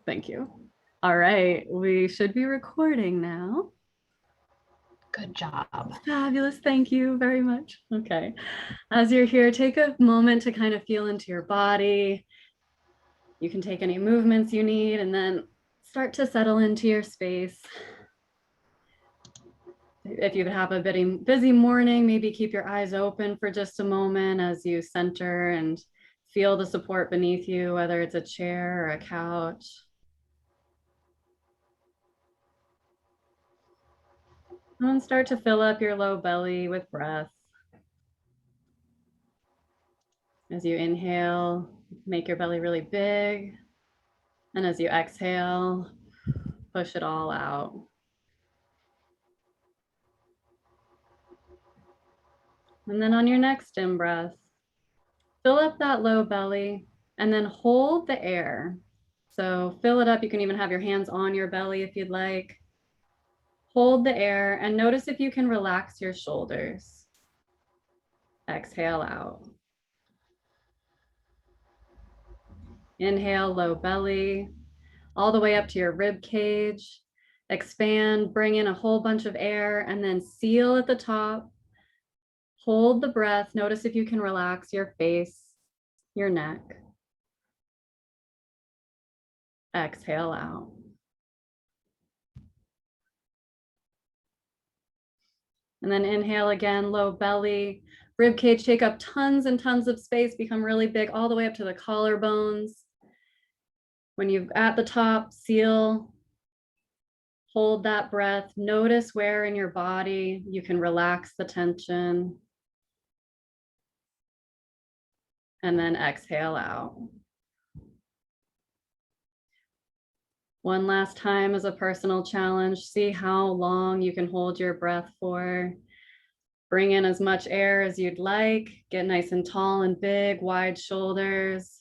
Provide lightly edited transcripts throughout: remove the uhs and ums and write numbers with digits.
Thank you. All right, we should be recording now. Good job. Fabulous, thank you very much. Okay, as you're here, take a moment to kind of feel into your body. You can take any movements you need and then start to settle into your space. If you have a busy morning, maybe keep your eyes open for just a moment as you center and feel the support beneath you, whether it's a chair or a couch. And start to fill up your low belly with breath. As you inhale, make your belly really big. And as you exhale, push it all out. And then on your next in breath, fill up that low belly and then hold the air. So fill it up. You can even have your hands on your belly if you'd like. Hold the air and notice if you can relax your shoulders. Exhale out. Inhale, low belly, all the way up to your rib cage. Expand, bring in a whole bunch of air, and then seal at the top. Hold the breath. Notice if you can relax your face, your neck. Exhale out. And then inhale again, low belly, rib cage, take up tons and tons of space, become really big all the way up to the collarbones. When you're at the top, seal, hold that breath. Notice where in your body you can relax the tension. And then exhale out. One last time as a personal challenge, see how long you can hold your breath for. Bring in as much air as you'd like, get nice and tall and big, wide shoulders.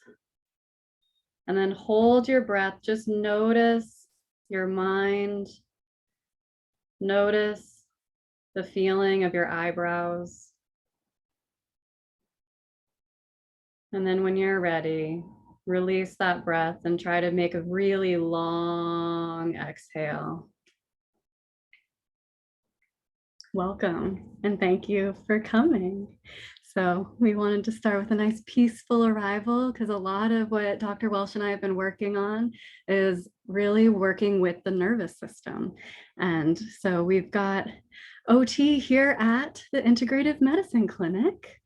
And then hold your breath, just notice your mind. Notice the feeling of your eyebrows. And then when you're ready, release that breath and try to make a really long exhale. Welcome and thank you for coming. So we wanted to start with a nice peaceful arrival because a lot of what Dr. Welsh and I have been working on is really working with the nervous system. And so we've got OT here at the Integrative Medicine Clinic.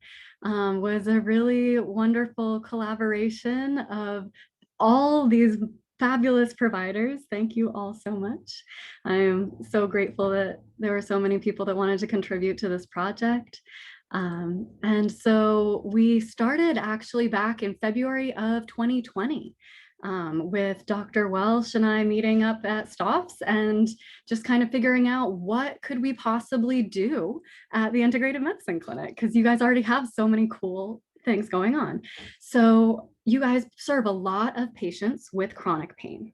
Was a really wonderful collaboration of all these fabulous providers. Thank you all so much. I'm so grateful that there were so many people that wanted to contribute to this project. And so we started actually back in February of 2020 with Dr. Welsh and I meeting up at Stoff's and just kind of figuring out what could we possibly do at the Integrative Medicine Clinic, because you guys already have so many cool things going on. So you guys serve a lot of patients with chronic pain,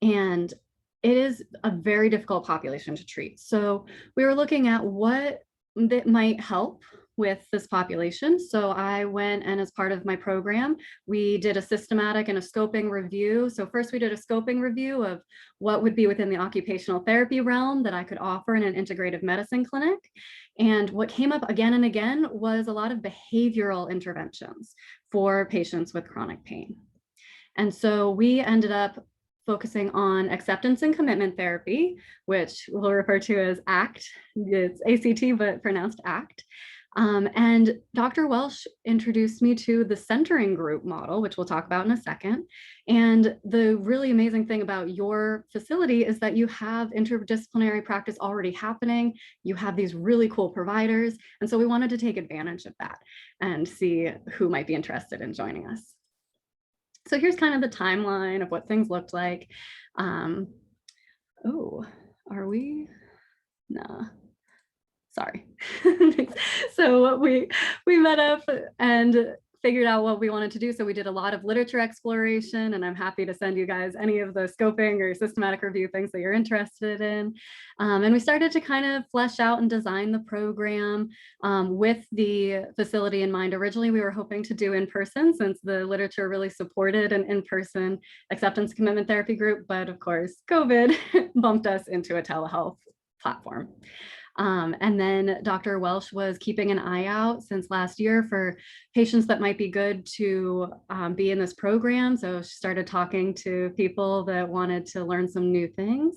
and it is a very difficult population to treat. So we were looking at what that might help with this population. So I went, and as part of my program, we did a systematic and a scoping review. So first we did a scoping review of what would be within the occupational therapy realm that I could offer in an integrative medicine clinic. And what came up again and again was a lot of behavioral interventions for patients with chronic pain. And so we ended up focusing on acceptance and commitment therapy, which we'll refer to as ACT. It's ACT, but pronounced ACT. And Dr. Welsh introduced me to the centering group model, which we'll talk about in a second. And the really amazing thing about your facility is that you have interdisciplinary practice already happening. You have these really cool providers. And so we wanted to take advantage of that and see who might be interested in joining us. So here's kind of the timeline of what things looked like. Oh, are we? Nah. Sorry. So we met up and figured out what we wanted to do. So we did a lot of literature exploration, and I'm happy to send you guys any of the scoping or systematic review things that you're interested in. And we started to kind of flesh out and design the program with the facility in mind. Originally, we were hoping to do in person since the literature really supported an in-person acceptance commitment therapy group. But of course, COVID bumped us into a telehealth platform. And then Dr. Welsh was keeping an eye out since last year for patients that might be good to be in this program. So she started talking to people that wanted to learn some new things.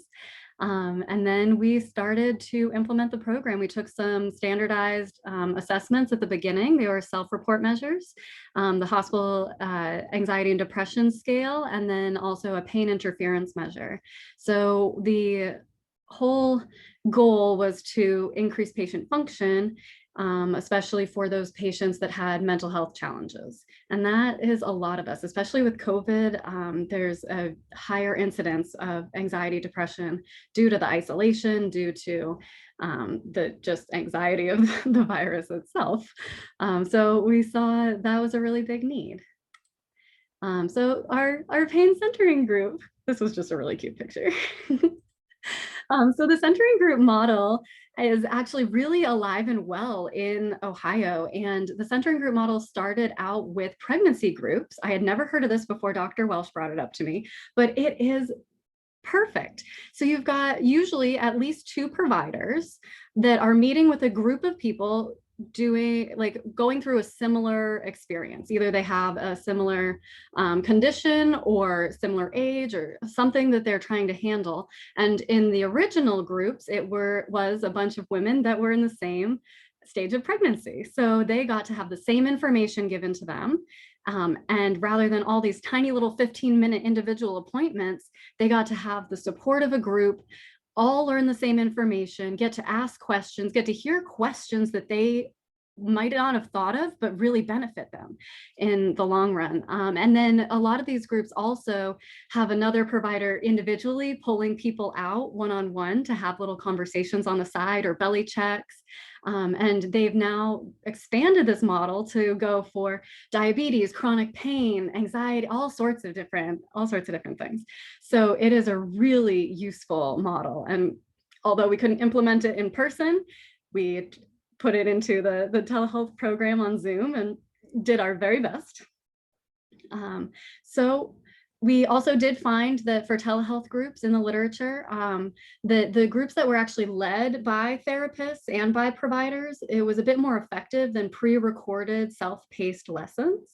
And then we started to implement the program. We took some standardized assessments at the beginning. They were self-report measures, the hospital anxiety and depression scale, and then also a pain interference measure. So the whole goal was to increase patient function, especially for those patients that had mental health challenges. And that is a lot of us, especially with COVID. There's a higher incidence of anxiety, depression due to the isolation, due to the just anxiety of the virus itself. So we saw that was a really big need. So our pain centering group, this was just a really cute picture. So the centering group model is actually really alive and well in Ohio. And the centering group model started out with pregnancy groups. I had never heard of this before Dr. Welsh brought it up to me, but it is perfect. So you've got usually at least 2 providers that are meeting with a group of people going through a similar experience. Either they have a similar condition or similar age or something that they're trying to handle. And in the original groups, was a bunch of women that were in the same stage of pregnancy. So they got to have the same information given to them. And rather than all these tiny little 15-minute individual appointments, they got to have the support of a group, all learn the same information, get to ask questions, get to hear questions that they might not have thought of, but really benefit them in the long run. And then a lot of these groups also have another provider individually pulling people out one-on-one to have little conversations on the side or belly checks. And they've now expanded this model to go for diabetes, chronic pain, anxiety, all sorts of different things. So it is a really useful model. And although we couldn't implement it in person, we put it into the telehealth program on Zoom and did our very best. So we also did find that for telehealth groups in the literature, the groups that were actually led by therapists and by providers, it was a bit more effective than pre-recorded self-paced lessons.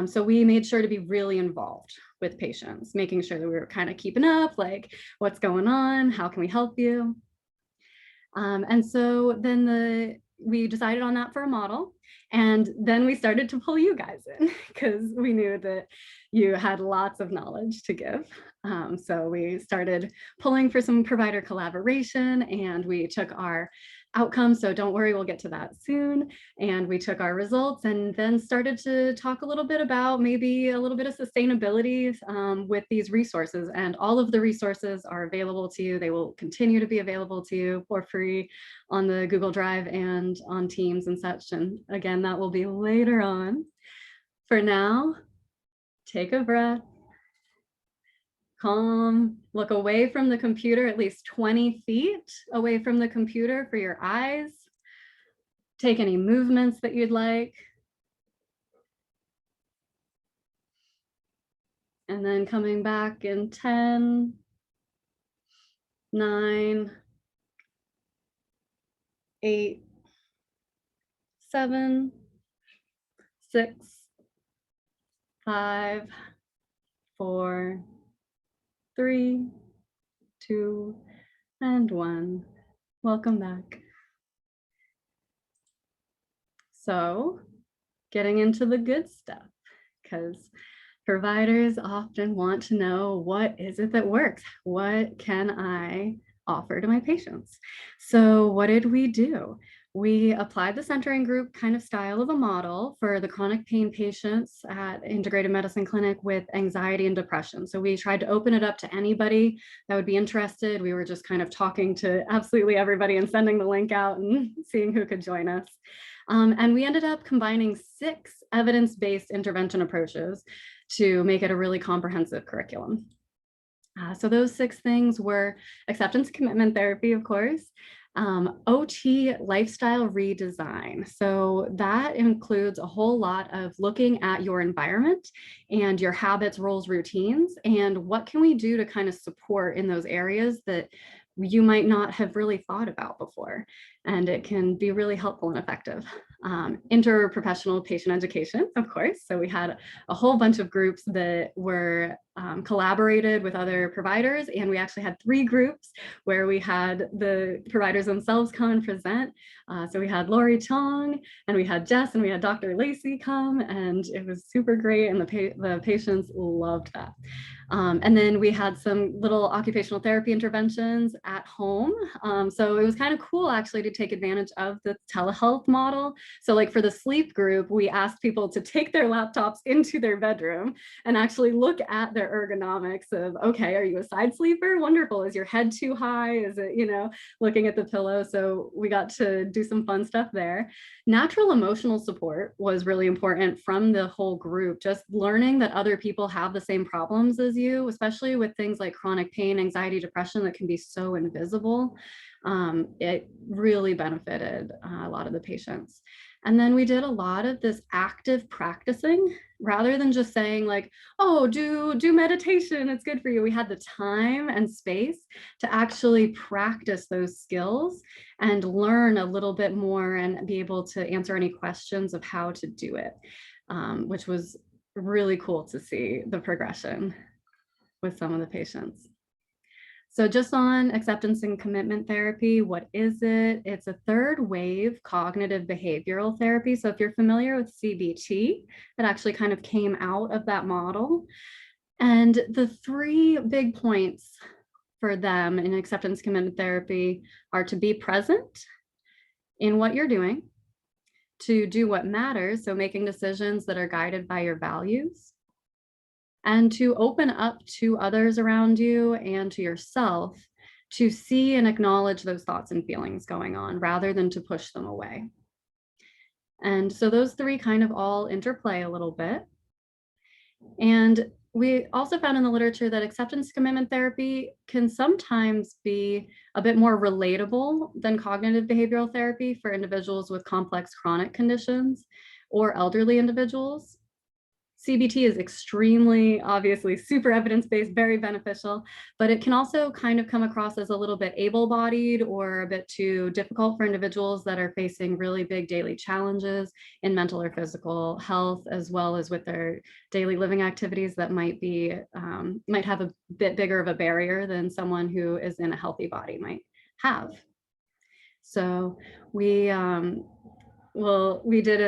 So we made sure to be really involved with patients, making sure that we were kind of keeping up, like what's going on, how can we help you? And so then we decided on that for a model. And then we started to pull you guys in because we knew that you had lots of knowledge to give. So we started pulling for some provider collaboration, and we took our outcomes. So don't worry, we'll get to that soon. And we took our results and then started to talk a little bit about maybe a little bit of sustainability with these resources. And all of the resources are available to you. They will continue to be available to you for free on the Google Drive and on Teams and such. And again, that will be later on. For now, take a breath. Calm, look away from the computer, at least 20 feet away from the computer for your eyes. Take any movements that you'd like. And then coming back in 10, 9, 8, 7, 6, 5, 4, 3, 2, and 1. Welcome back. So, getting into the good stuff, because providers often want to know, what is it that works? What can I offer to my patients? So what did we do? we applied the centering group kind of style of a model for the chronic pain patients at Integrated Medicine Clinic with anxiety and depression. So we tried to open it up to anybody that would be interested. We were just kind of talking to absolutely everybody and sending the link out and seeing who could join us. And we ended up combining 6 evidence-based intervention approaches to make it a really comprehensive curriculum. So those 6 things were acceptance commitment therapy, of course, OT lifestyle redesign. So that includes a whole lot of looking at your environment and your habits, roles, routines, and what can we do to kind of support in those areas that you might not have really thought about before. And it can be really helpful and effective. Interprofessional patient education, of course. So we had a whole bunch of groups that were collaborated with other providers. And we actually had 3 groups where we had the providers themselves come and present. So we had Lori Tong, and we had Jess, and we had Dr. Lacey come, and it was super great. And the patients loved that. And then we had some little occupational therapy interventions at home. So it was kind of cool actually to take advantage of the telehealth model. So like for the sleep group, we asked people to take their laptops into their bedroom and actually look at their ergonomics of, okay, are you a side sleeper? Wonderful. Is your head too high? Is it, looking at the pillow? So we got to do some fun stuff there. Natural emotional support was really important from the whole group, just learning that other people have the same problems as you, especially with things like chronic pain, anxiety, depression that can be so invisible. It really benefited a lot of the patients. And then we did a lot of this active practicing rather than just saying like, oh, do meditation, it's good for you. We had the time and space to actually practice those skills and learn a little bit more and be able to answer any questions of how to do it, which was really cool to see the progression with some of the patients. So just on acceptance and commitment therapy, what is it? It's a 3rd wave cognitive behavioral therapy. So if you're familiar with CBT, it actually kind of came out of that model. And the 3 big points for them in acceptance commitment therapy are to be present in what you're doing, to do what matters, so making decisions that are guided by your values, and to open up to others around you and to yourself to see and acknowledge those thoughts and feelings going on rather than to push them away. And so those 3 kind of all interplay a little bit. And we also found in the literature that acceptance commitment therapy can sometimes be a bit more relatable than cognitive behavioral therapy for individuals with complex chronic conditions or elderly individuals. CBT is extremely, obviously, super evidence-based, very beneficial, but it can also kind of come across as a little bit able-bodied or a bit too difficult for individuals that are facing really big daily challenges in mental or physical health, as well as with their daily living activities that might have a bit bigger of a barrier than someone who is in a healthy body might have. So we did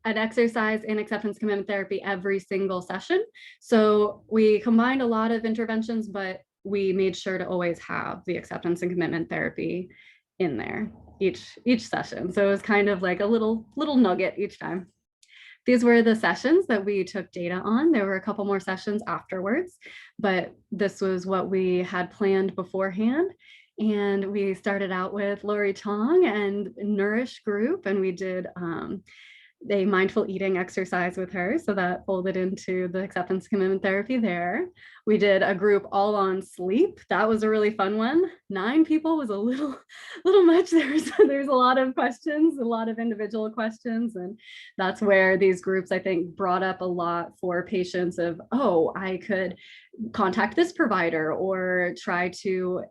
an exercise in acceptance commitment therapy every single session. So we combined a lot of interventions, but we made sure to always have the acceptance and commitment therapy in there each session. So it was kind of like a little nugget each time. These were the sessions that we took data on. There were a couple more sessions afterwards, but this was what we had planned beforehand. And we started out with Lori Tong and Nourish group, and we did a mindful eating exercise with her. So that folded into the acceptance commitment therapy there. We did a group all on sleep. That was a really fun one. 9 people was a little much. There's a lot of questions, a lot of individual questions. And that's where these groups, I think, brought up a lot for patients of, oh, I could contact this provider or try to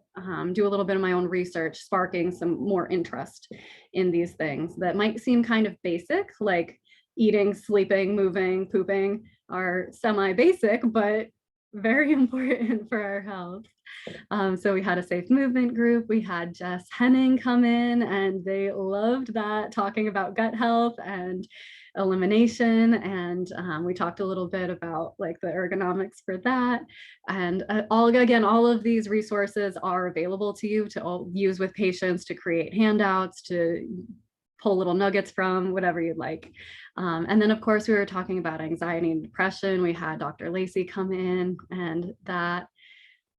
do a little bit of my own research, sparking some more interest in these things that might seem kind of basic, like eating, sleeping, moving, pooping are semi-basic, but very important for our health. So we had a safe movement group. We had Jess Henning come in, and they loved that, talking about gut health and elimination. And we talked a little bit about like the ergonomics for that. And all of these resources are available to you to use with patients, to create handouts, to pull little nuggets from, whatever you'd like. And then of course we were talking about anxiety and depression. We had Dr. Lacey come in, and that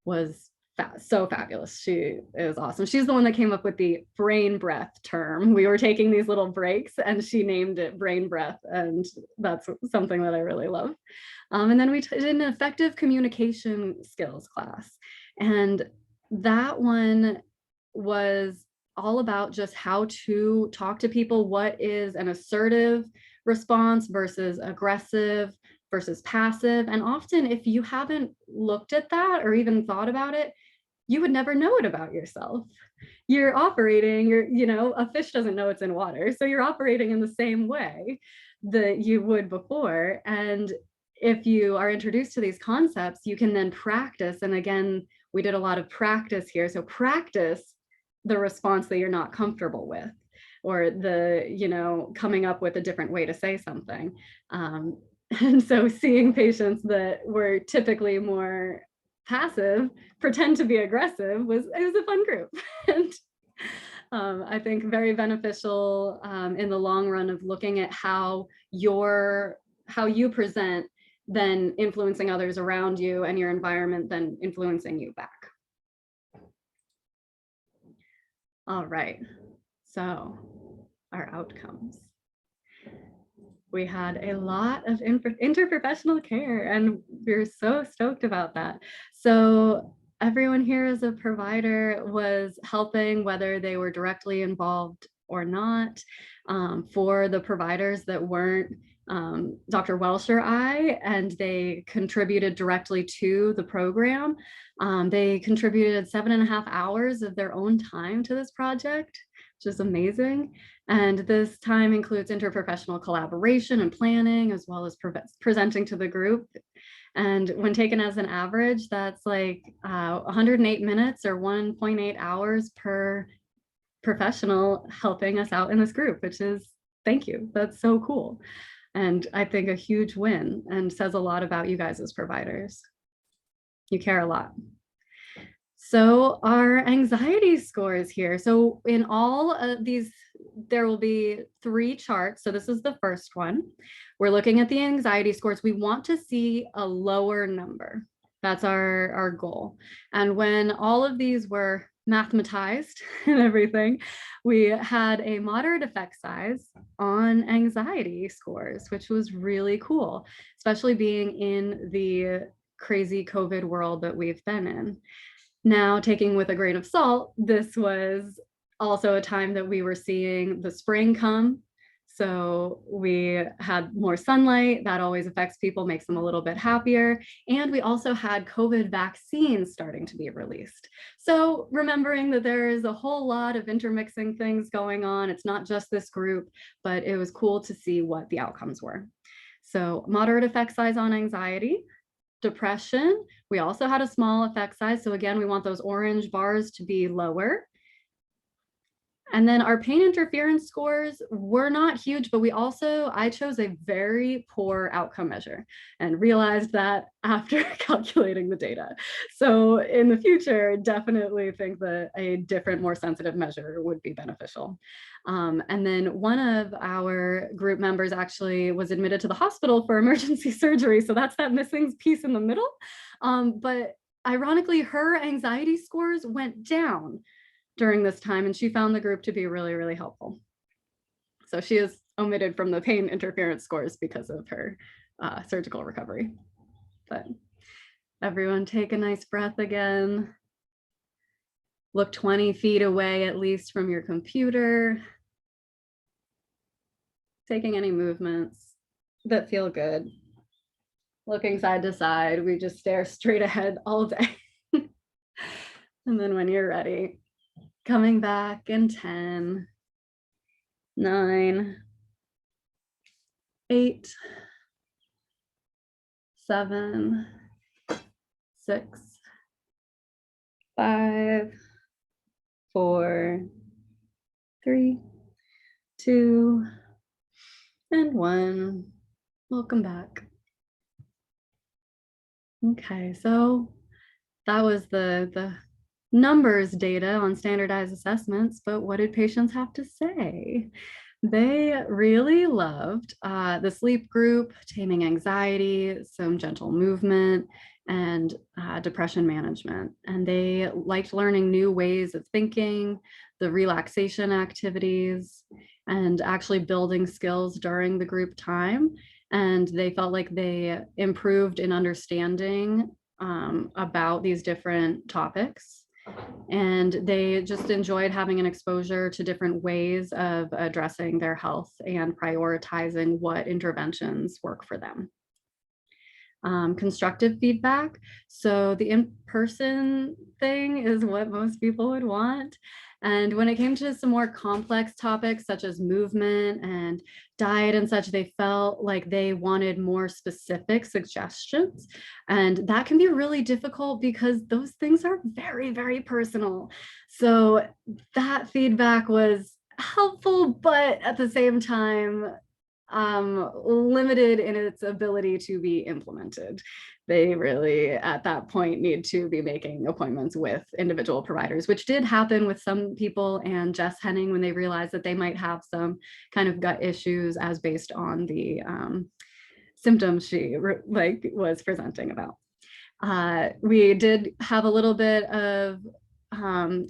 was so fabulous. She is awesome. She's the one that came up with the brain breath term. We were taking these little breaks and she named it brain breath. And that's something that I really love. And then we did an effective communication skills class. And that one was all about just how to talk to people. What is an assertive response versus aggressive versus passive? And often if you haven't looked at that or even thought about it, you would never know it about yourself. You're operating, a fish doesn't know it's in water. So you're operating in the same way that you would before. And if you are introduced to these concepts, you can then practice. And again, we did a lot of practice here. So practice the response that you're not comfortable with, or coming up with a different way to say something. And so seeing patients that were typically more passive pretend to be aggressive it was a fun group. And I think very beneficial in the long run of looking at how you present then influencing others around you, and your environment then influencing you back. All right, so our outcomes. We had a lot of interprofessional care, and we're so stoked about that. So everyone here as a provider was helping, whether they were directly involved or not. For the providers that weren't Dr. Welsh or I, and they contributed directly to the program, they contributed 7.5 hours of their own time to this project, which is amazing. And this time includes interprofessional collaboration and planning, as well as presenting to the group. And when taken as an average, that's like 108 minutes or 1.8 hours per professional helping us out in this group, which is, thank you. That's so cool. And I think a huge win, and says a lot about you guys as providers. You care a lot. So our anxiety scores here. So in all of these, there will be 3 charts. So this is the first one. We're looking at the anxiety scores. We want to see a lower number. That's our goal. And when all of these were mathematized and everything, we had a moderate effect size on anxiety scores, which was really cool, especially being in the crazy COVID world that we've been in. Now, taking with a grain of salt, this was also a time that we were seeing the spring come. So we had more sunlight. That always affects people, makes them a little bit happier. And we also had COVID vaccines starting to be released. So remembering that there is a whole lot of intermixing things going on. It's not just this group, but it was cool to see what the outcomes were. So moderate effect size on anxiety. Depression, we also had a small effect size. So again, we want those orange bars to be lower. And then our pain interference scores were not huge, but I chose a very poor outcome measure and realized that after calculating the data. So in the future, definitely think that a different, more sensitive measure would be beneficial. And then one of our group members actually was admitted to the hospital for emergency surgery. So that's that missing piece in the middle. But ironically, her anxiety scores went down during this time, and she found the group to be really, really helpful. So she is omitted from the pain interference scores because of her surgical recovery. But everyone take a nice breath again. Look 20 feet away at least from your computer. Taking any movements that feel good. Looking side to side, we just stare straight ahead all day. And then when you're ready, coming back in 10, 9, 8, 7, 6, 5, 4, 3, 2, And 1. Welcome back. Okay, so that was the numbers data on standardized assessments, but what did patients have to say? They really loved the sleep group, taming anxiety, some gentle movement, and depression management. And they liked learning new ways of thinking, the relaxation activities, and actually building skills during the group time. And they felt like they improved in understanding about these different topics. And they just enjoyed having an exposure to different ways of addressing their health and prioritizing what interventions work for them. Constructive feedback. So the in-person thing is what most people would want. And when it came to some more complex topics such as movement and diet and such, they felt like they wanted more specific suggestions. And that can be really difficult because those things are very, very personal. So that feedback was helpful, but at the same time, limited in its ability to be implemented. They really, at that point, need to be making appointments with individual providers, which did happen with some people and Jess Henning when they realized that they might have some kind of gut issues as based on the symptoms she was presenting about. We did have a little bit of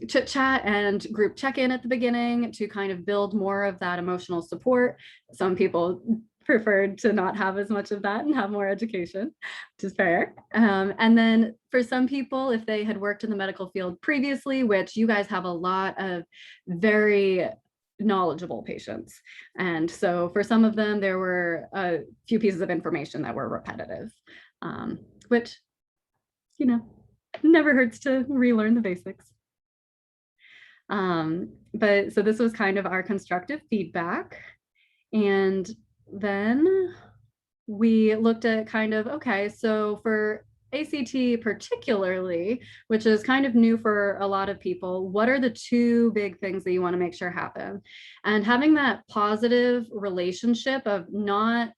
chit chat and group check-in at the beginning to kind of build more of that emotional support. Some people preferred to not have as much of that and have more education, which is fair. And then for some people, if they had worked in the medical field previously, which you guys have a lot of very knowledgeable patients. And so for some of them, there were a few pieces of information that were repetitive, which, never hurts to relearn the basics. But so this was kind of our constructive feedback. And then we looked at kind of, okay, so for ACT particularly, which is kind of new for a lot of people, what are the 2 big things that you want to make sure happen? And having that positive relationship of not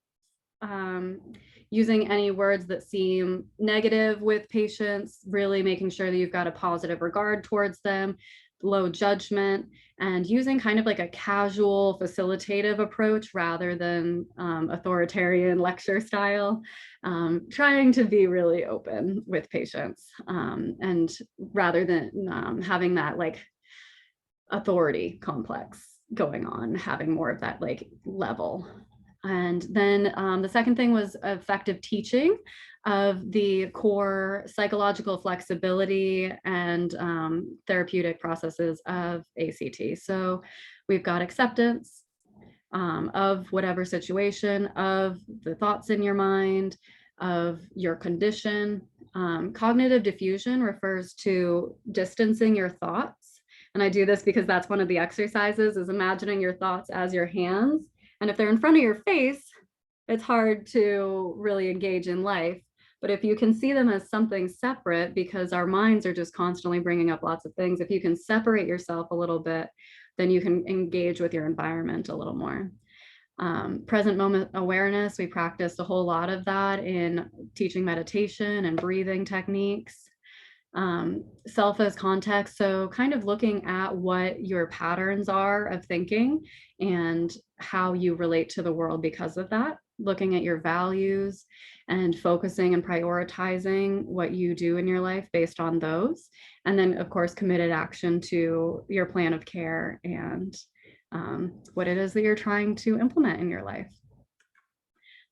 using any words that seem negative with patients, really making sure that you've got a positive regard towards them, low judgment, and using kind of like a casual facilitative approach rather than authoritarian lecture style, trying to be really open with patients, and rather than having that like authority complex going on, having more of that like level. And then the second thing was effective teaching of the core psychological flexibility and therapeutic processes of ACT. So we've got acceptance of whatever situation, of the thoughts in your mind, of your condition. Cognitive diffusion refers to distancing your thoughts. And I do this because that's one of the exercises, is imagining your thoughts as your hands. And if they're in front of your face, it's hard to really engage in life. But if you can see them as something separate, because our minds are just constantly bringing up lots of things, if you can separate yourself a little bit, then you can engage with your environment a little more. Present moment awareness, we practiced a whole lot of that in teaching meditation and breathing techniques. Self as context, so kind of looking at what your patterns are of thinking and how you relate to the world because of that, looking at your values and focusing and prioritizing what you do in your life based on those. And then, of course, committed action to your plan of care and what it is that you're trying to implement in your life.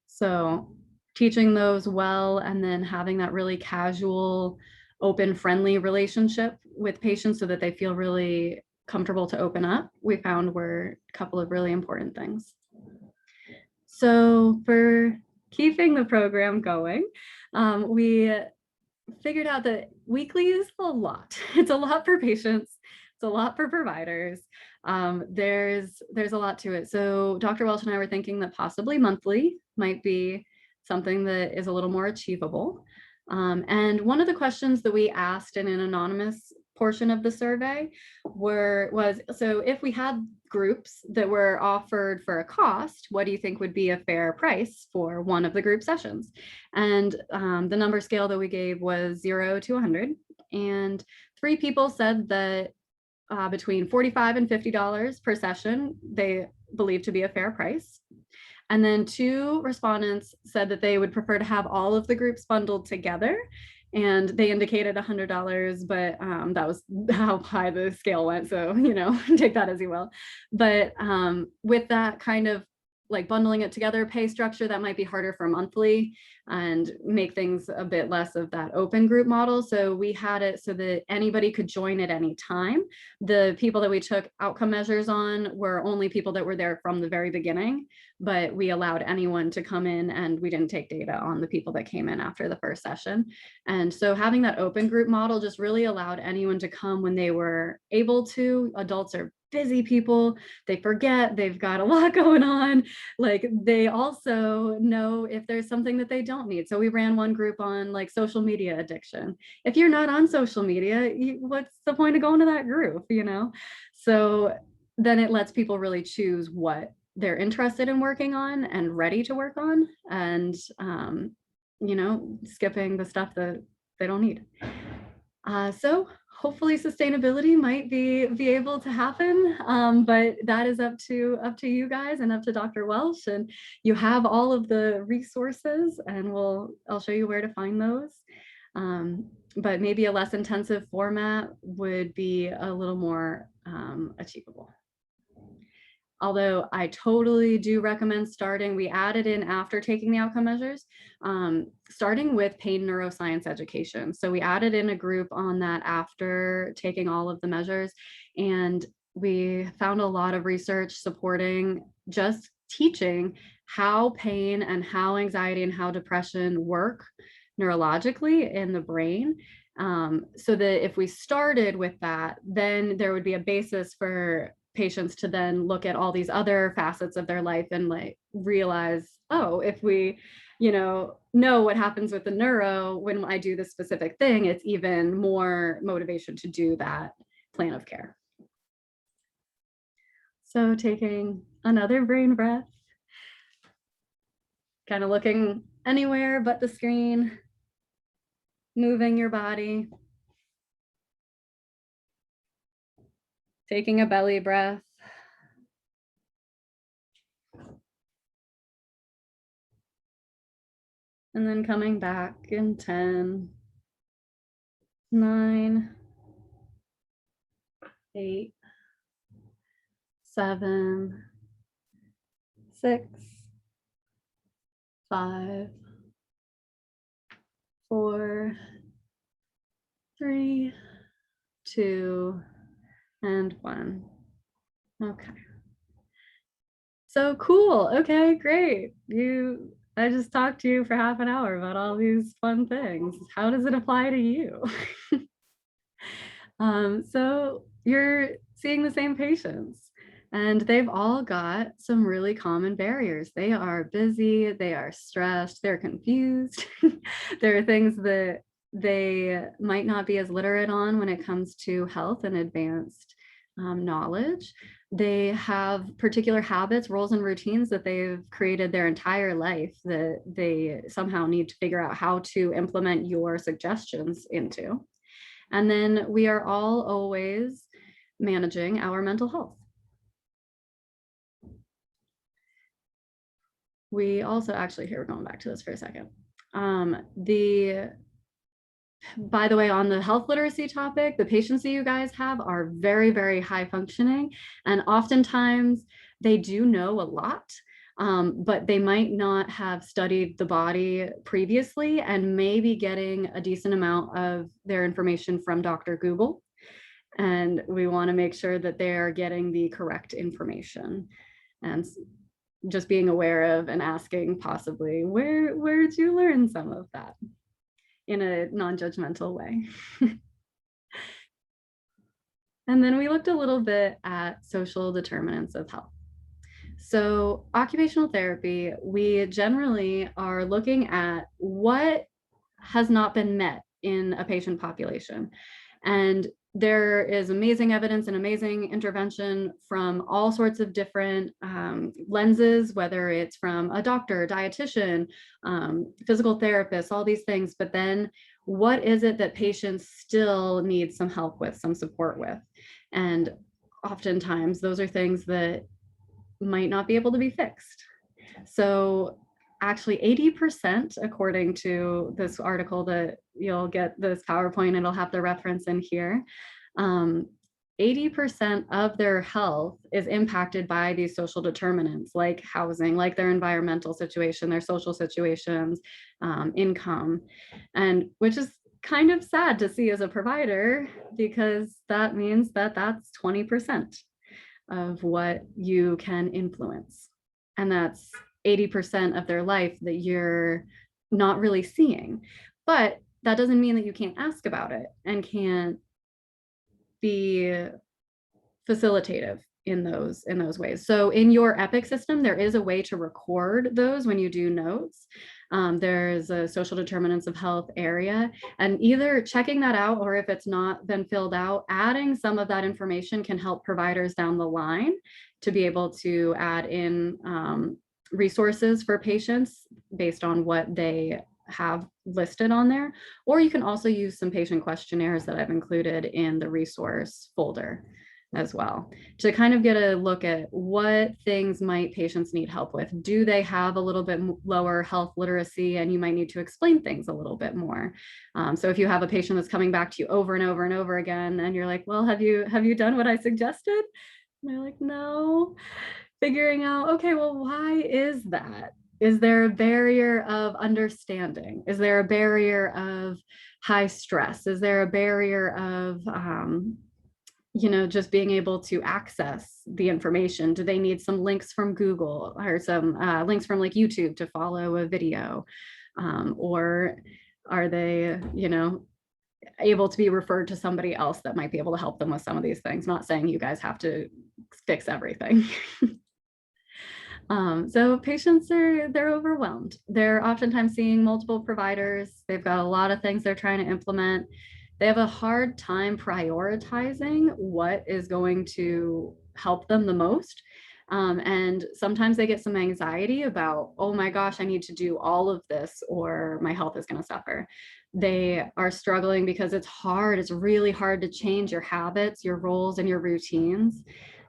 So teaching those well, and then having that really casual, open, friendly relationship with patients so that they feel really comfortable to open up, we found were a couple of really important things. So for keeping the program going, we figured out that weekly is a lot. It's a lot for patients. It's a lot for providers. There's a lot to it. So Dr. Welch and I were thinking that possibly monthly might be something that is a little more achievable. And one of the questions that we asked in an anonymous portion of the survey was, so if we had groups that were offered for a cost, what do you think would be a fair price for one of the group sessions? And the number scale that we gave was 0 to 100. And 3 people said that between $45 and $50 per session, they believe to be a fair price. And then 2 respondents said that they would prefer to have all of the groups bundled together. And they indicated $100, but that was how high the scale went. So, take that as you will. But with that kind of like bundling it together pay structure, that might be harder for monthly and make things a bit less of that open group model. So we had it so that anybody could join at any time. The people that we took outcome measures on were only people that were there from the very beginning, but we allowed anyone to come in, and we didn't take data on the people that came in after the first session. And so having that open group model just really allowed anyone to come when they were able to. Adults are busy people, they forget, they've got a lot going on. Like, they also know if there's something that they don't need. So we ran one group on like social media addiction. If you're not on social media, what's the point of going to that group, So then it lets people really choose what they're interested in working on and ready to work on, and skipping the stuff that they don't need. So hopefully sustainability might be able to happen, but that is up to you guys and up to Dr. Welsh, and you have all of the resources, and I'll show you where to find those. But maybe a less intensive format would be a little more achievable. Although I totally do recommend starting, we added in after taking the outcome measures, starting with pain neuroscience education. So we added in a group on that after taking all of the measures, and we found a lot of research supporting just teaching how pain and how anxiety and how depression work neurologically in the brain. So that if we started with that, then there would be a basis for patients to then look at all these other facets of their life and like realize, oh, if we know what happens with the neuro when I do this specific thing, it's even more motivation to do that plan of care. So taking another brain breath, kind of looking anywhere but the screen, moving your body, taking a belly breath. And then coming back in 10, 9, 8, 7, 6, 5, 4, 3, 2, and 1. Okay. So cool. Okay, great. I just talked to you for half an hour about all these fun things. How does it apply to you? So you're seeing the same patients, and they've all got some really common barriers. They are busy, they are stressed, they're confused. There are things that they might not be as literate on when it comes to health and advanced knowledge. They have particular habits, roles, and routines that they've created their entire life that they somehow need to figure out how to implement your suggestions into. And then we are all always managing our mental health. We also actually, here, we're going back to this for a second. By the way, on the health literacy topic, the patients that you guys have are very, very high functioning. And oftentimes they do know a lot, but they might not have studied the body previously and may be getting a decent amount of their information from Dr. Google. And we want to make sure that they're getting the correct information. And just being aware of and asking possibly, where did you learn some of that? In a non-judgmental way. And then we looked a little bit at social determinants of health. So occupational therapy, we generally are looking at what has not been met in a patient population. And there is amazing evidence and amazing intervention from all sorts of different lenses, whether it's from a doctor, dietitian, physical therapist, all these things. But then what is it that patients still need some help with, some support with? And oftentimes those are things that might not be able to be fixed. So actually 80%, according to this article that you'll get this PowerPoint, it'll have the reference in here. 80% of their health is impacted by these social determinants like housing, like their environmental situation, their social situations, income, and which is kind of sad to see as a provider, because that means that that's 20% of what you can influence. And that's 80% of their life that you're not really seeing. But that doesn't mean that you can't ask about it and can't be facilitative in those ways. So in your Epic system, there is a way to record those when you do notes. There's a social determinants of health area, and either checking that out, or if it's not been filled out, adding some of that information can help providers down the line to be able to add in resources for patients based on what they have listed on there. Or you can also use some patient questionnaires that I've included in the resource folder as well, to kind of get a look at what things might patients need help with. Do they have a little bit lower health literacy, and you might need to explain things a little bit more. So if you have a patient that's coming back to you over and over and over again, and you're like, well, have you done what I suggested? And they're like, no. Figuring out, okay, well, why is that? Is there a barrier of understanding? Is there a barrier of high stress? Is there a barrier of just being able to access the information? Do they need some links from Google, or some links from like YouTube to follow a video? Or are they, able to be referred to somebody else that might be able to help them with some of these things? Not saying you guys have to fix everything. So patients they're overwhelmed. They're oftentimes seeing multiple providers. They've got a lot of things they're trying to implement. They have a hard time prioritizing what is going to help them the most. And sometimes they get some anxiety about, oh my gosh, I need to do all of this or my health is going to suffer. They are struggling because it's hard. It's really hard to change your habits, your roles, and your routines.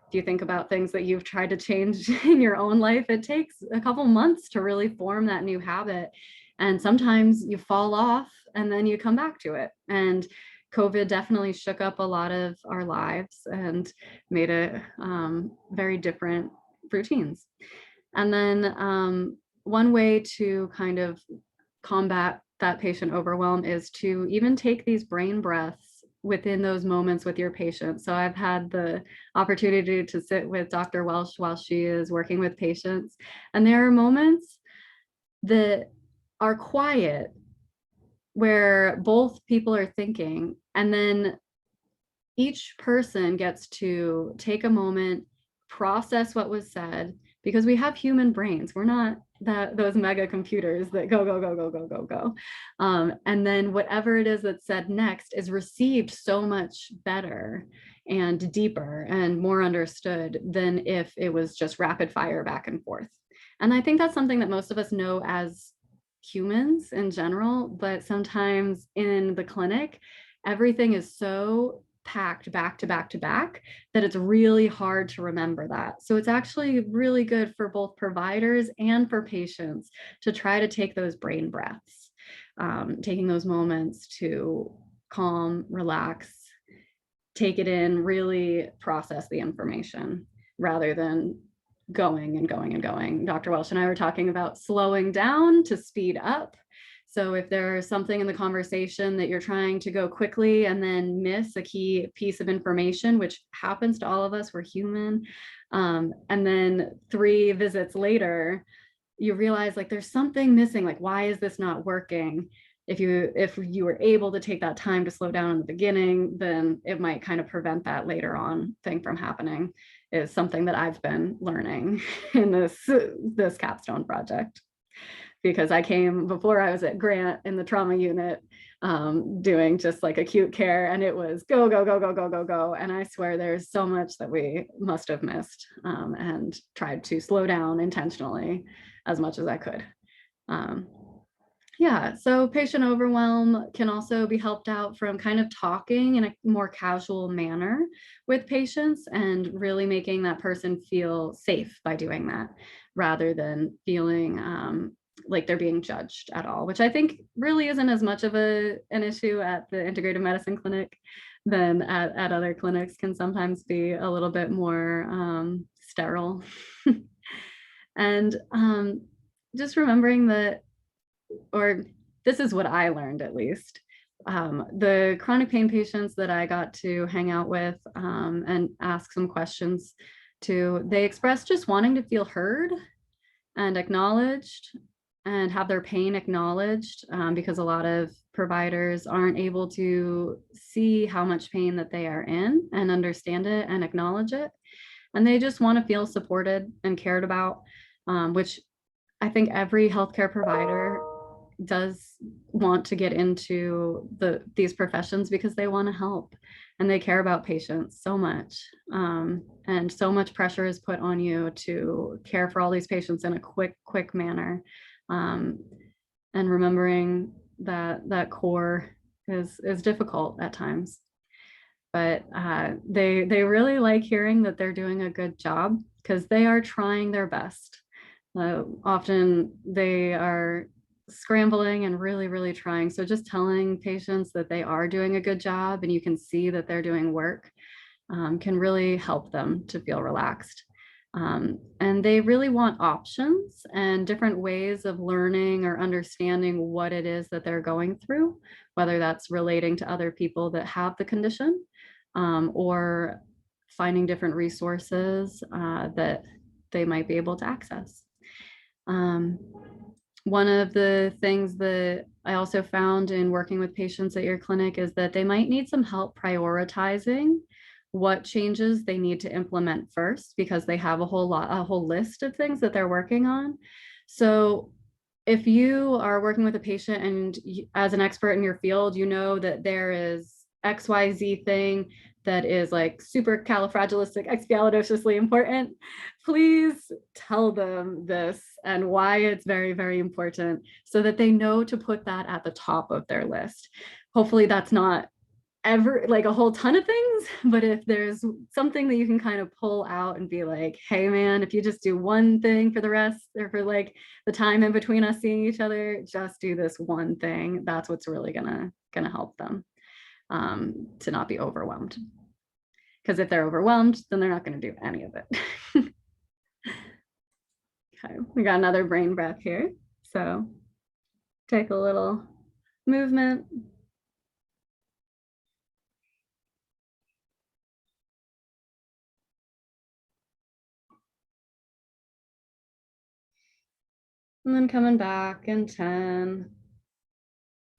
If you think about things that you've tried to change in your own life, it takes a couple months to really form that new habit. And sometimes you fall off and then you come back to it. And COVID definitely shook up a lot of our lives and made it very different routines. And then one way to kind of combat that patient overwhelm is to even take these brain breaths within those moments with your patient. So I've had the opportunity to sit with Dr. Welsh while she is working with patients. And there are moments that are quiet where both people are thinking, and then each person gets to take a moment, process what was said, because we have human brains. We're not those mega computers that go. And then whatever it is that's said next is received so much better and deeper and more understood than if it was just rapid fire back and forth. And I think that's something that most of us know as humans in general, but sometimes in the clinic, everything is so packed back to back to back that it's really hard to remember that. So it's actually really good for both providers and for patients to try to take those brain breaths, taking those moments to calm, relax, take it in, really process the information rather than going and going and going. Dr. Welsh and I were talking about slowing down to speed up. So if there's something in the conversation that you're trying to go quickly and then miss a key piece of information, which happens to all of us, we're human. And then 3 visits later, you realize like there's something missing, like why is this not working? If you were able to take that time to slow down in the beginning, then it might kind of prevent that later on thing from happening, is something that I've been learning in this capstone project. Because I came, before I was at Grant in the trauma unit, doing just like acute care, and it was go, go, go, go, go, go, go. And I swear there's so much that we must have missed, and tried to slow down intentionally as much as I could. Yeah, so patient overwhelm can also be helped out from kind of talking in a more casual manner with patients and really making that person feel safe by doing that, rather than feeling like they're being judged at all, which I think really isn't as much of an issue at the integrative medicine clinic than at other clinics. Can sometimes be a little bit more sterile. And just remembering that, or this is what I learned at least. The chronic pain patients that I got to hang out with and ask some questions to, they expressed just wanting to feel heard and acknowledged and have their pain acknowledged, because a lot of providers aren't able to see how much pain that they are in and understand it and acknowledge it. And they just want to feel supported and cared about, which I think every healthcare provider does want to get into these professions because they want to help and they care about patients so much. And so much pressure is put on you to care for all these patients in a quick manner. And remembering that core is difficult at times. But they really like hearing that they're doing a good job because they are trying their best. Often they are scrambling and really trying. So just telling patients that they are doing a good job and you can see that they're doing work can really help them to feel relaxed. And they really want options and different ways of learning or understanding what it is that they're going through, whether that's relating to other people that have the condition, or finding different resources that they might be able to access. One of the things that I also found in working with patients at your clinic is that they might need some help prioritizing what changes they need to implement first, because they have a whole list of things that they're working on. So if you are working with a patient and as an expert in your field, you know that there is XYZ thing that is like supercalifragilisticexpialidociously important, please tell them this and why it's very important so that they know to put that at the top of their list. Hopefully that's not ever like a whole ton of things, but if there's something that you can kind of pull out and be like, hey man, if you just do one thing for the rest, or for like the time in between us seeing each other, just do this one thing, that's what's really gonna help them to not be overwhelmed. Because if they're overwhelmed, then they're not going to do any of it. Okay, we got another brain breath here. So take a little movement. And then coming back in 10,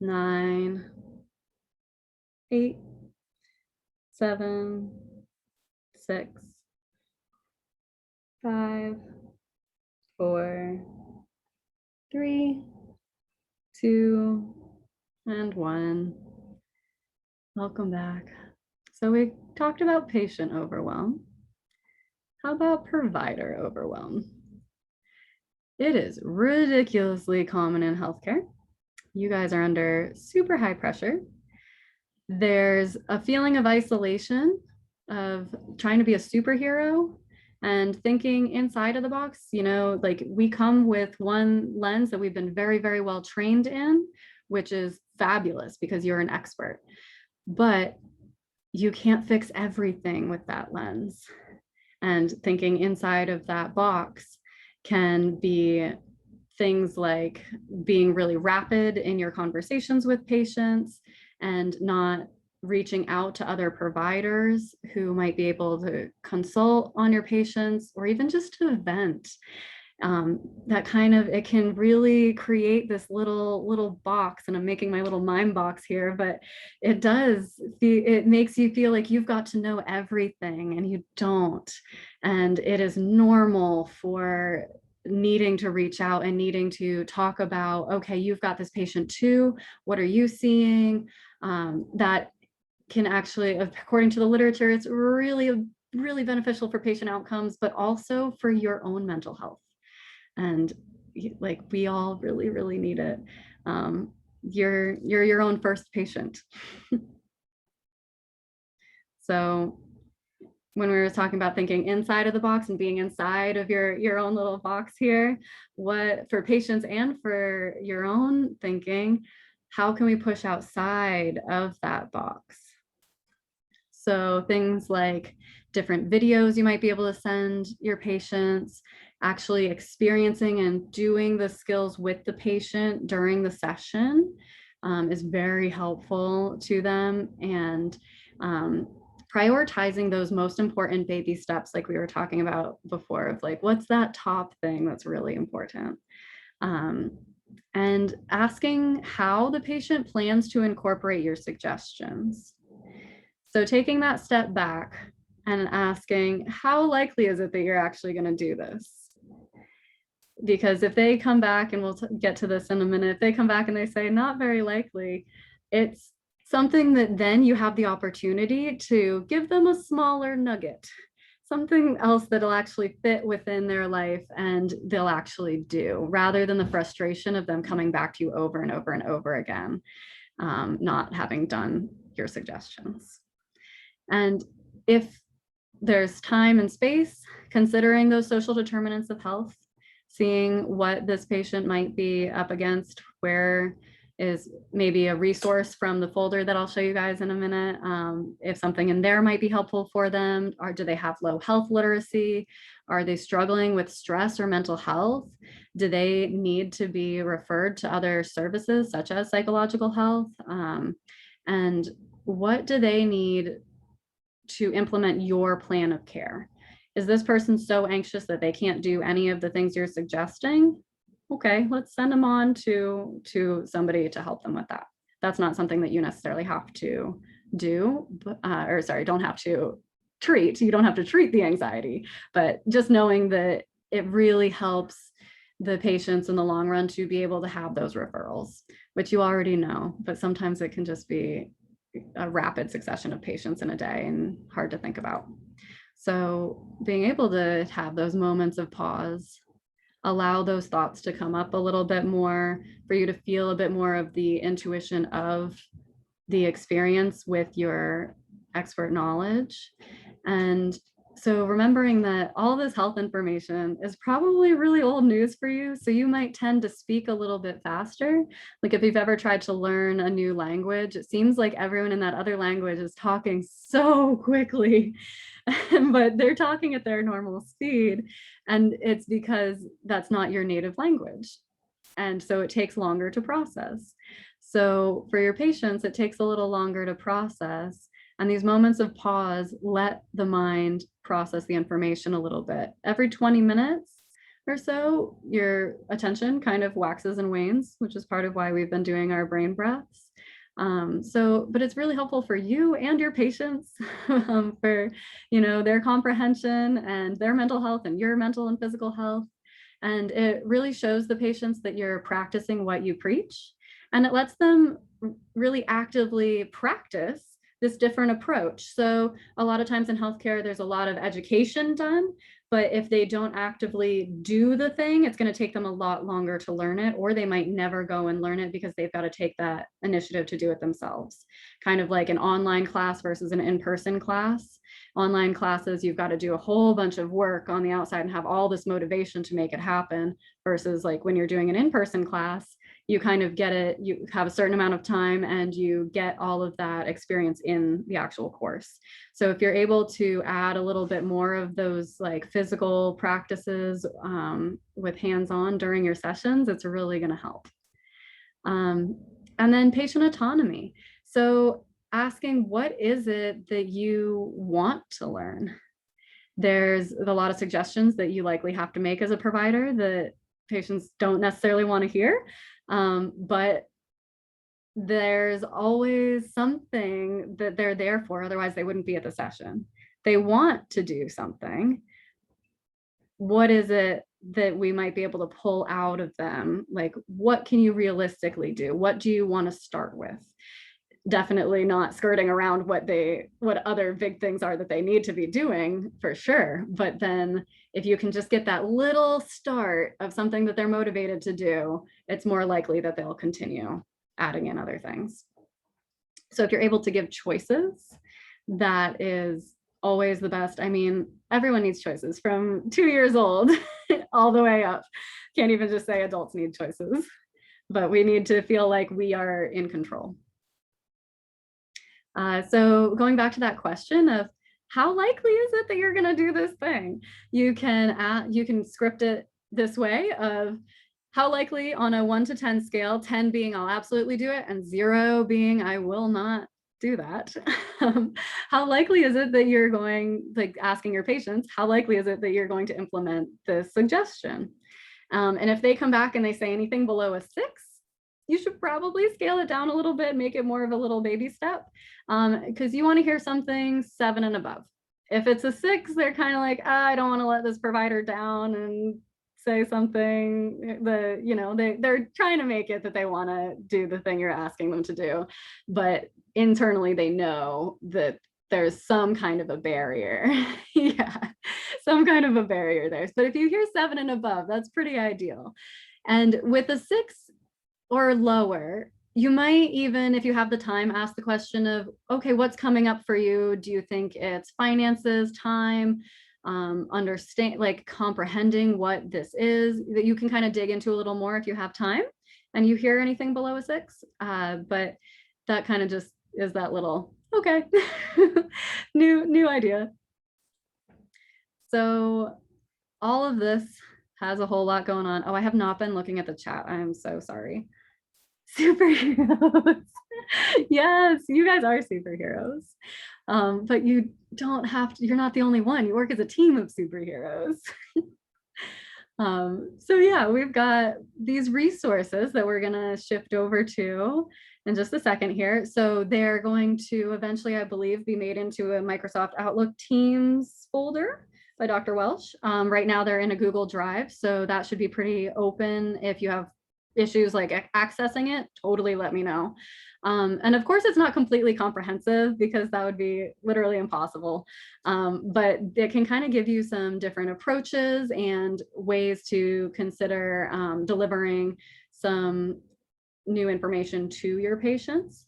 9, 8, 7, 6, 5, 4, 3, 2, and 1. Welcome back. So we talked about patient overwhelm. How about provider overwhelm? It is ridiculously common in healthcare. You guys are under super high pressure. There's a feeling of isolation, of trying to be a superhero and thinking inside of the box. You know, like we come with one lens that we've been very well trained in, which is fabulous because you're an expert. But you can't fix everything with that lens. And thinking inside of that box can be things like being really rapid in your conversations with patients and not reaching out to other providers who might be able to consult on your patients or even just to vent. That kind of, it can really create this little box, and I'm making my little mind box here, but it makes you feel like you've got to know everything and you don't. And it is normal for needing to reach out and needing to talk about, okay, you've got this patient too. What are you seeing? That can actually, according to the literature, it's really, really beneficial for patient outcomes, but also for your own mental health. And like, we all really, really need it. You're your own first patient. So when we were talking about thinking inside of the box and being inside of your own little box here, what for patients and for your own thinking, how can we push outside of that box? So things like different videos you might be able to send your patients, actually experiencing and doing the skills with the patient during the session is very helpful to them. And prioritizing those most important baby steps, like we were talking about before, of like, what's that top thing that's really important? And asking how the patient plans to incorporate your suggestions. So taking that step back and asking, how likely is it that you're actually going to do this? Because if they come back, and we'll get to this in a minute, if they come back and they say not very likely, it's something that then you have the opportunity to give them a smaller nugget, something else that'll actually fit within their life and they'll actually do, rather than the frustration of them coming back to you over and over and over again, not having done your suggestions. And if there's time and space, considering those social determinants of health, seeing what this patient might be up against, where is maybe a resource from the folder that I'll show you guys in a minute. If something in there might be helpful for them, or do they have low health literacy? Are they struggling with stress or mental health? Do they need to be referred to other services such as psychological health? And what do they need to implement your plan of care? Is this person so anxious that they can't do any of the things you're suggesting? Okay, let's send them on to somebody to help them with that. That's not something that you necessarily have to do, don't have to treat. You don't have to treat the anxiety, but just knowing that it really helps the patients in the long run to be able to have those referrals, which you already know, but sometimes it can just be a rapid succession of patients in a day and hard to think about. So being able to have those moments of pause, allow those thoughts to come up a little bit more, for you to feel a bit more of the intuition of the experience with your expert knowledge. And so remembering that all this health information is probably really old news for you. So you might tend to speak a little bit faster. Like if you've ever tried to learn a new language, it seems like everyone in that other language is talking so quickly, but they're talking at their normal speed. And it's because that's not your native language. And so it takes longer to process. So for your patients, it takes a little longer to process. And these moments of pause let the mind process the information a little bit. Every 20 minutes or so, your attention kind of waxes and wanes, which is part of why we've been doing our brain breaths. But it's really helpful for you and your patients for, their comprehension and their mental health and your mental and physical health. And it really shows the patients that you're practicing what you preach, and it lets them really actively practice this different approach. So a lot of times in healthcare, there's a lot of education done, but if they don't actively do the thing, it's going to take them a lot longer to learn it, or they might never go and learn it because they've got to take that initiative to do it themselves. Kind of like an online class versus an in-person class. Online classes, you've got to do a whole bunch of work on the outside and have all this motivation to make it happen, versus like when you're doing an in-person class, you kind of get it, you have a certain amount of time and you get all of that experience in the actual course. So if you're able to add a little bit more of those like physical practices with hands-on during your sessions, it's really going to help. And then patient autonomy. So asking, what is it that you want to learn? There's a lot of suggestions that you likely have to make as a provider that patients don't necessarily want to hear. But there's always something that they're there for, otherwise they wouldn't be at the session. They want to do something. What is it that we might be able to pull out of them. Like, what can you realistically do? What do you want to start with? Definitely not skirting around what other big things are that they need to be doing, for sure. But then if you can just get that little start of something that they're motivated to do, it's more likely that they'll continue adding in other things. So if you're able to give choices, that is always the best. I mean, everyone needs choices from 2 years old all the way up. Can't even just say adults need choices, but we need to feel like we are in control. So going back to that question of how likely is it that you're going to do this thing? You can script it this way of how likely on a 1 to 10 scale, 10 being I'll absolutely do it and 0 being I will not do that. How likely is it that you're going, like asking your patients, how likely is it that you're going to implement this suggestion? And if they come back and they say anything below a 6, you should probably scale it down a little bit, make it more of a little baby step, because you want to hear something 7 and above. If it's a 6, they're kind of like, I don't want to let this provider down and say something that, you know, they're trying to make it that they want to do the thing you're asking them to do. But internally, they know that there's some kind of a barrier. Yeah, some kind of a barrier there. But if you hear 7 and above, that's pretty ideal. And with a 6 or lower, you might even, if you have the time, ask the question of, okay, what's coming up for you? Do you think it's finances, time, understand, like comprehending what this is, that you can kind of dig into a little more if you have time and you hear anything below a 6. But that kind of just is that little, okay, new idea. So all of this has a whole lot going on. Oh, I have not been looking at the chat. I am so sorry. Superheroes. Yes, you guys are superheroes. But you don't have to, you're not the only one. You work as a team of superheroes. So yeah, we've got these resources that we're gonna shift over to in just a second here. So they're going to eventually, I believe, be made into a Microsoft Outlook Teams folder by Dr. Welsh. Right now they're in a Google Drive, so that should be pretty open. If you have issues like accessing it, totally let me know. And of course, it's not completely comprehensive because that would be literally impossible. But it can kind of give you some different approaches and ways to consider delivering some new information to your patients.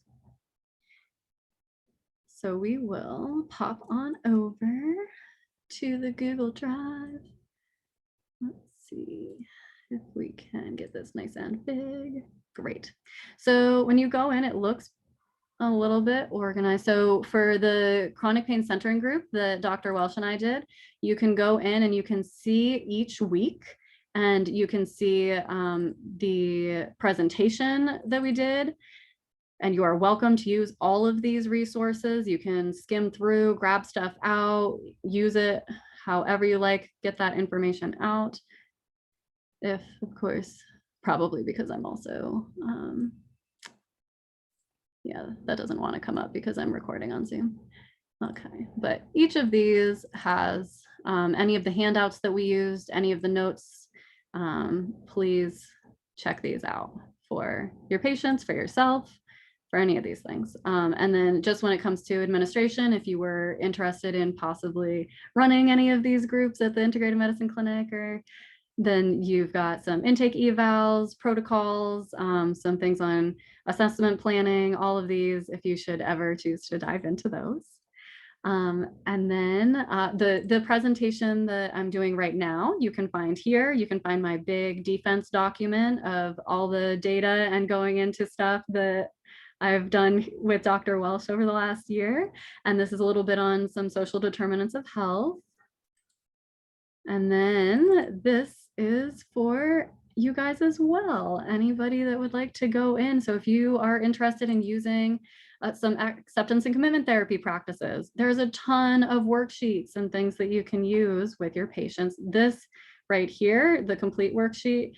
So we will pop on over to the Google Drive. Let's see if we can get this nice and big. Great. So when you go in, it looks a little bit organized. So for the chronic pain centering group that Dr. Welsh and I did, you can go in and you can see each week, and you can see the presentation that we did. And you are welcome to use all of these resources. You can skim through, grab stuff out, use it however you like, get that information out. If, of course, probably because I'm also, yeah, that doesn't want to come up because I'm recording on Zoom. Okay, but each of these has any of the handouts that we used, any of the notes. Please check these out for your patients, for yourself, for any of these things. And then just when it comes to administration, if you were interested in possibly running any of these groups at the Integrated Medicine Clinic, or then you've got some intake evals, protocols, some things on assessment planning, all of these, if you should ever choose to dive into those. And then the presentation that I'm doing right now, you can find here. You can find my big defense document of all the data and going into stuff that I've done with Dr. Welsh over the last year. And this is a little bit on some social determinants of health. And then this is for you guys as well, anybody that would like to go in. So if you are interested in using some acceptance and commitment therapy practices, there's a ton of worksheets and things that you can use with your patients. This right here, the complete worksheet,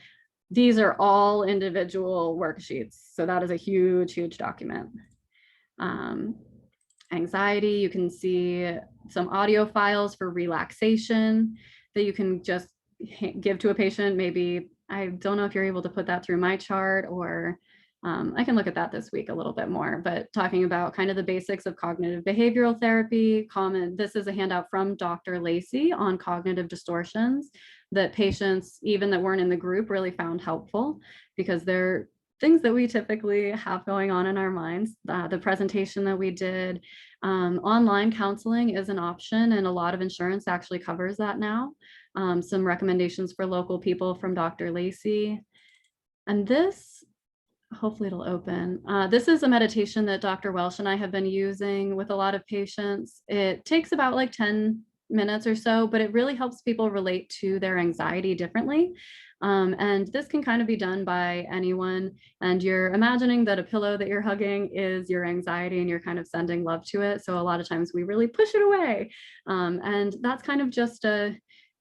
these are all individual worksheets. So that is a huge, huge document. Anxiety, you can see some audio files for relaxation that you can just give to a patient. Maybe, I don't know if you're able to put that through my chart, or I can look at that this week a little bit more, but talking about kind of the basics of cognitive behavioral therapy. This is a handout from Dr. Lacey on cognitive distortions that patients, even that weren't in the group, really found helpful, because they're things that we typically have going on in our minds. The presentation that we did, online counseling is an option, and a lot of insurance actually covers that now. Some recommendations for local people from Dr. Lacey. And this, hopefully it'll open. This is a meditation that Dr. Welsh and I have been using with a lot of patients. It takes about like 10 minutes or so, but it really helps people relate to their anxiety differently. And this can kind of be done by anyone. And you're imagining that a pillow that you're hugging is your anxiety, and you're kind of sending love to it. So a lot of times we really push it away. And that's kind of just a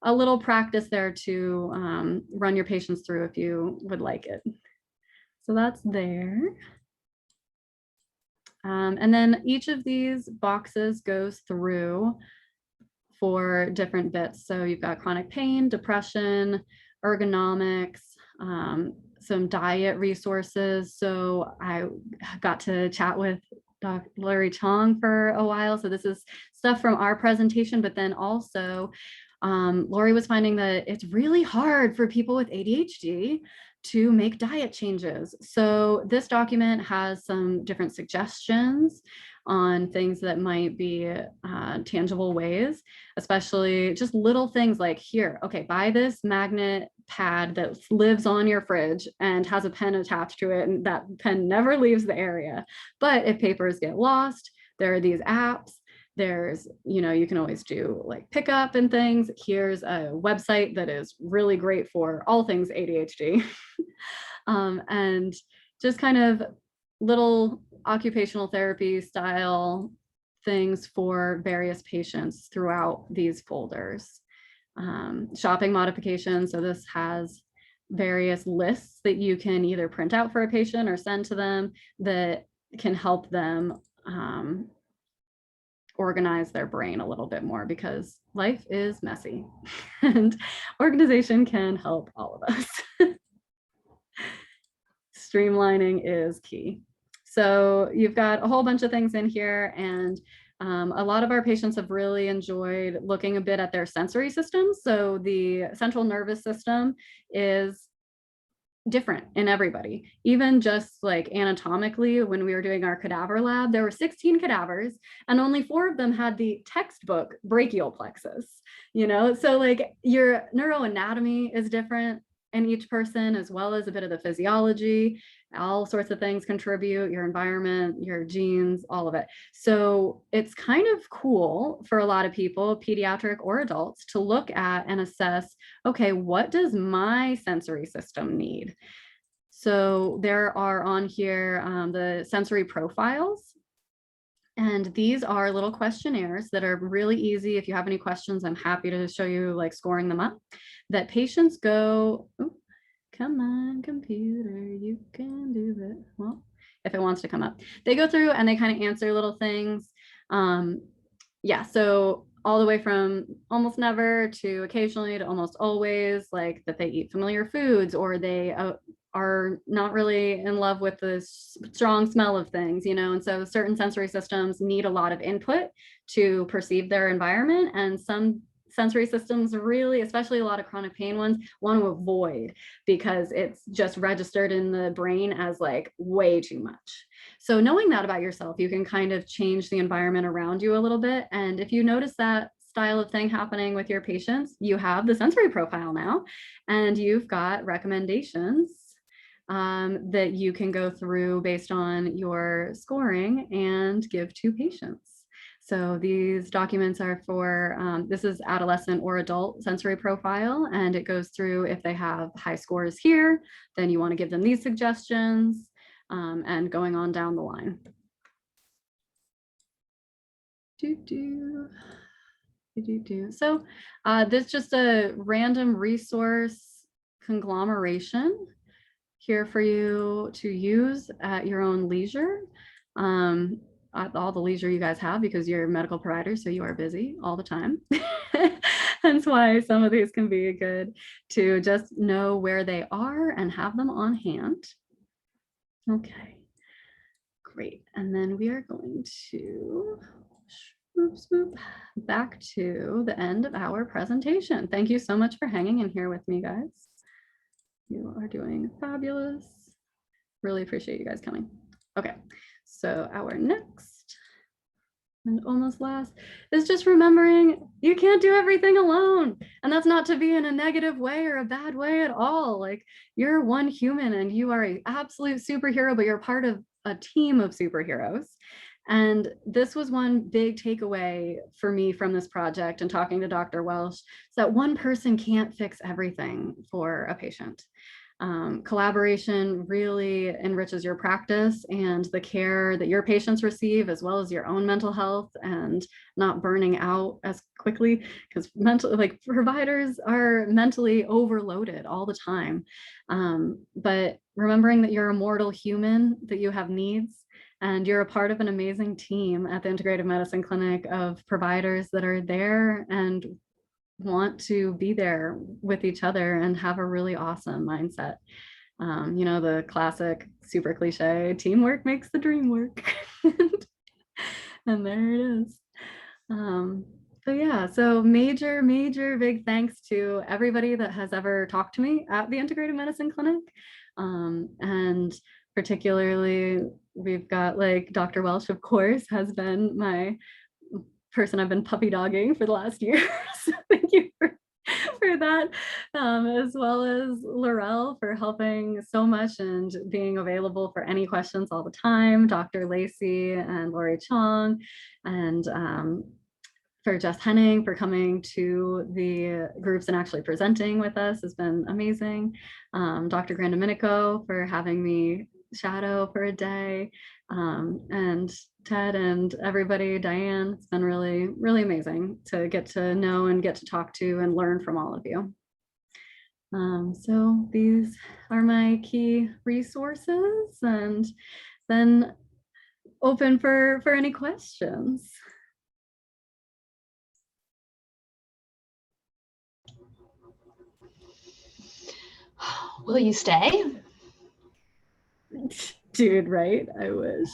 little practice there to run your patients through if you would like it. So that's there. And then each of these boxes goes through for different bits. So you've got chronic pain, depression, ergonomics, some diet resources. So I got to chat with Dr. Larry Chong for a while. So this is stuff from our presentation, but then also Lori was finding that it's really hard for people with ADHD to make diet changes. So this document has some different suggestions on things that might be tangible ways, especially just little things like, here, okay, buy this magnet pad that lives on your fridge and has a pen attached to it, and that pen never leaves the area. But if papers get lost, there are these apps. There's, you can always do like pickup and things. Here's a website that is really great for all things ADHD. And just kind of little occupational therapy style things for various patients throughout these folders. Shopping modifications. So this has various lists that you can either print out for a patient or send to them that can help them organize their brain a little bit more, because life is messy and organization can help all of us. Streamlining is key. So you've got a whole bunch of things in here, and a lot of our patients have really enjoyed looking a bit at their sensory systems. So the central nervous system is different in everybody. Even just like anatomically, when we were doing our cadaver lab, there were 16 cadavers and only 4 of them had the textbook brachial plexus, so like your neuroanatomy is different in each person, as well as a bit of the physiology. All sorts of things contribute, your environment, your genes, all of it. So it's kind of cool for a lot of people, pediatric or adults, to look at and assess, okay, what does my sensory system need? So there are on here the sensory profiles. And these are little questionnaires that are really easy. If you have any questions, I'm happy to show you like scoring them up. That patients go, oh, come on, computer, you can do it. Well, if it wants to come up. They go through and they kind of answer little things. Yeah, so all the way from almost never to occasionally to almost always, like that they eat familiar foods, or they are not really in love with the strong smell of things, and so certain sensory systems need a lot of input to perceive their environment, and some sensory systems really, especially a lot of chronic pain ones, want to avoid because it's just registered in the brain as like way too much. So knowing that about yourself, you can kind of change the environment around you a little bit. And if you notice that style of thing happening with your patients, you have the sensory profile now, and you've got recommendations that you can go through based on your scoring and give to patients. So these documents are for, this is adolescent or adult sensory profile, and it goes through if they have high scores here, then you want to give them these suggestions, and going on down the line. So this is just a random resource conglomeration here for you to use at your own leisure. All the leisure you guys have, because you're medical providers, so you are busy all the time. Hence why some of these can be good to just know where they are and have them on hand. Okay, great. And then we are going to swoop back to the end of our presentation. Thank you so much for hanging in here with me, guys. You are doing fabulous. Really appreciate you guys coming. Okay, so our next and almost last is just remembering you can't do everything alone. And that's not to be in a negative way or a bad way at all. Like, you're one human and you are an absolute superhero, but you're part of a team of superheroes. And this was one big takeaway for me from this project and talking to Dr. Welsh, is that one person can't fix everything for a patient. Collaboration really enriches your practice and the care that your patients receive, as well as your own mental health and not burning out as quickly, because providers are mentally overloaded all the time. But remembering that you're a mortal human, that you have needs, and you're a part of an amazing team at the Integrative Medicine Clinic of providers that are there and want to be there with each other and have a really awesome mindset. You know, the classic super cliche, teamwork makes the dream work. And there it is. But yeah, so major big thanks to everybody that has ever talked to me at the Integrative Medicine Clinic. And particularly, we've got like Dr. Welsh, of course, has been my person I've been puppy dogging for the last year. So thank you for that, as well as Laurel for helping so much and being available for any questions all the time, Dr. Lacey and Lori Chong, and for Jess Henning for coming to the groups and actually presenting with us has been amazing. Dr. Grandominico for having me shadow for a day, and Ted and everybody, Diane. It's been really amazing to get to know and get to talk to and learn from all of you. So these are my key resources, and then open for any questions. Will you stay? Dude, right? I wish.